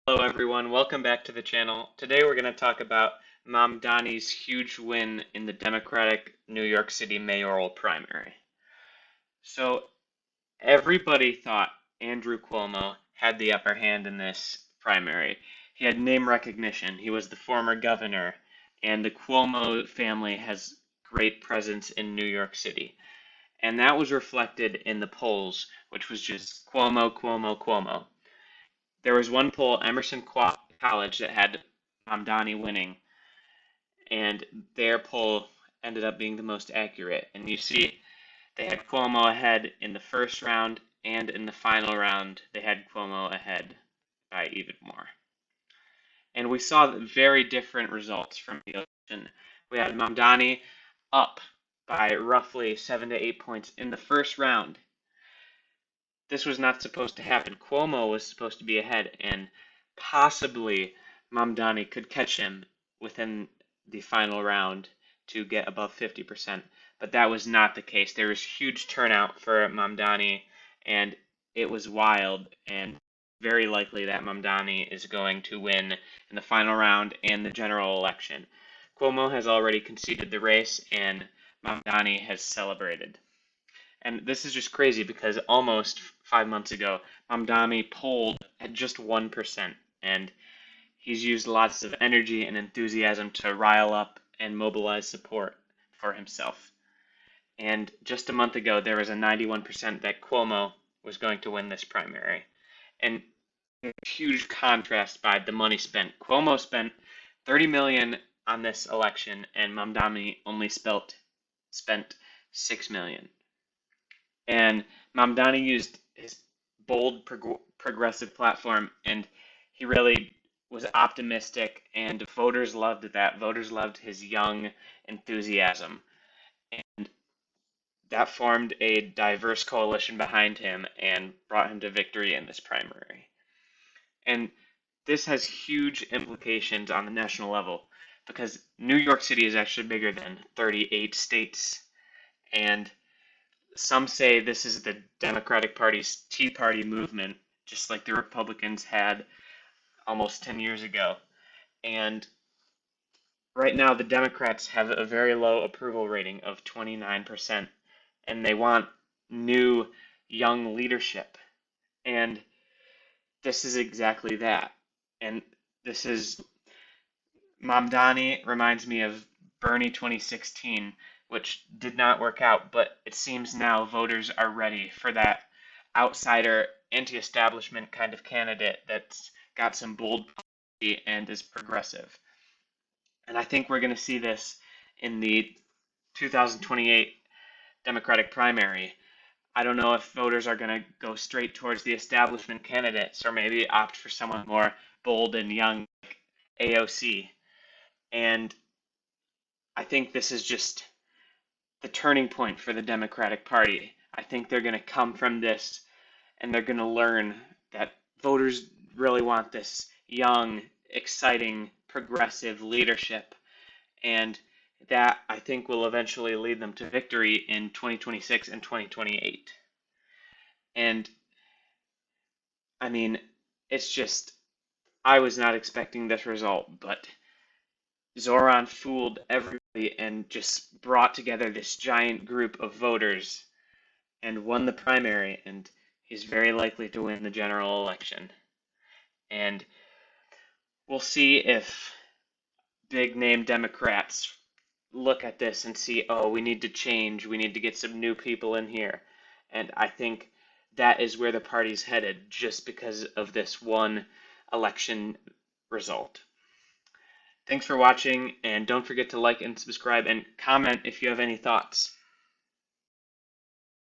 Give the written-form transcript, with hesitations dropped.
Hello everyone, welcome back to the channel. Today we're going to talk about Mamdani's huge win in the Democratic New York City mayoral primary. So everybody thought Andrew Cuomo had the upper hand in this primary. He had name recognition, he was the former governor, and the Cuomo family has great presence in New York City. And that was reflected in the polls, which was just Cuomo, Cuomo, Cuomo. There was one poll, Emerson College, that had Mamdani winning, and their poll ended up being the most accurate. And you see, they had Cuomo ahead in the first round, and in the final round, they had Cuomo ahead by even more. And we saw very different results from the election. We had Mamdani up by roughly 7 to 8 points in the first round. This was not supposed to happen. Cuomo was supposed to be ahead, and possibly Mamdani could catch him within the final round to get above 50%, but that was not the case. There was huge turnout for Mamdani, and it was wild, and very likely that Mamdani is going to win in the final round and the general election. Cuomo has already conceded the race, and Mamdani has celebrated. And this is just crazy because almost 5 months ago, Mamdani polled at just 1%, and he's used lots of energy and enthusiasm to rile up and mobilize support for himself. And just a month ago, there was a 91% that Cuomo was going to win this primary. And a huge contrast by the money spent. Cuomo spent $30 million on this election, and Mamdani only spent $6 million. And Mamdani used his bold progressive platform, and he really was optimistic, and voters loved that. Voters loved his young enthusiasm, and that formed a diverse coalition behind him and brought him to victory in this primary. And this has huge implications on the national level because New York City is actually bigger than 38 states, and some say this is the Democratic Party's Tea Party movement, just like the Republicans had almost 10 years ago. And right now, the Democrats have a very low approval rating of 29%, and they want new, young leadership. And this is exactly that. And this is Mamdani reminds me of Bernie 2016, which did not work out, but it seems now voters are ready for that outsider, anti-establishment kind of candidate that's got some bold policy and is progressive. And I think we're going to see this in the 2028 Democratic primary. I don't know if voters are going to go straight towards the establishment candidates or maybe opt for someone more bold and young like AOC. And I think this is just the turning point for the Democratic Party. I think they're going to come from this and they're going to learn that voters really want this young, exciting, progressive leadership. And that, I think, will eventually lead them to victory in 2026 and 2028. And, I mean, it's just, I was not expecting this result, but Zohran fooled everybody and just brought together this giant group of voters and won the primary, and he's very likely to win the general election. And we'll see if big name Democrats look at this and see, oh, we need to change, we need to get some new people in here. And I think that is where the party's headed just because of this one election result. Thanks for watching, and don't forget to like and subscribe and comment if you have any thoughts.